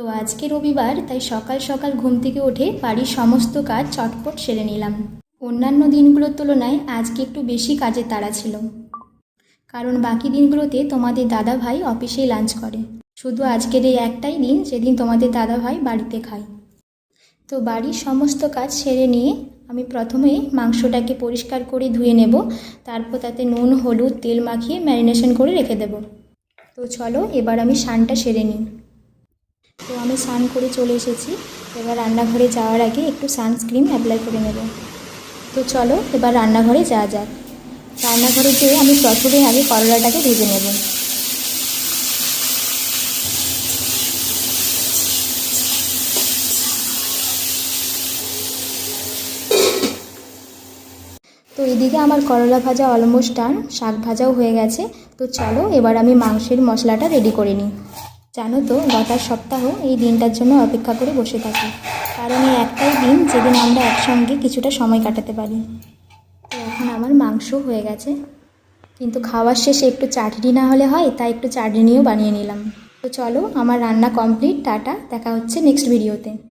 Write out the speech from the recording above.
তো আজকে রবিবার, তাই সকাল সকাল ঘুম থেকে উঠে বাড়ির সমস্ত কাজ চটপট সেরে নিলাম। অন্যান্য দিনগুলোর তুলনায় আজকে একটু বেশি কাজের তাড়া ছিল, কারণ বাকি দিনগুলোতে তোমাদের দাদা ভাই অফিসেই লাঞ্চ করে। শুধু আজকের এই একটাই দিন যেদিন তোমাদের দাদা ভাই বাড়িতে খায়। তো বাড়ির সমস্ত কাজ সেরে নিয়ে আমি প্রথমে মাংসটাকে পরিষ্কার করে ধুয়ে নেব, তারপর তাতে নুন হলুদ তেল মাখিয়ে ম্যারিনেশন করে রেখে দেব। তো চলো এবার আমি স্নানটা সেরে নিই। তো আমি স্নান করে চলে এসেছি। এবার রান্নাঘরে যাওয়ার আগে একটু সানস্ক্রিন অ্যাপ্লাই করে নেব। তো চলো এবার রান্নাঘরে যাওয়া যাক। রান্নাঘরে যেয়ে আমি প্রথমে আগে করলাটাকে ভেজে নেব। তো এদিকে আমার করলা ভাজা অলমোস্ট ডান, শাক ভাজাও হয়ে গেছে। তো চলো এবার আমি মাংসের মশলাটা রেডি করে নিই। জানো তো, গত সপ্তাহ এই দিনটার জন্য অপেক্ষা করে বসে থাকি, কারণ এই একটাই দিন যেদিন আমরা একসঙ্গে কিছুটা সময় কাটাতে পারি। তো এখন আমার মাংস হয়ে গেছে, কিন্তু খাওয়ার শেষে একটু চাটনি না হলে হয়, তাই একটু চাটনিও বানিয়ে নিলাম। তো চলো আমার রান্না কমপ্লিট। টাটা, দেখা হচ্ছে নেক্সট ভিডিওতে।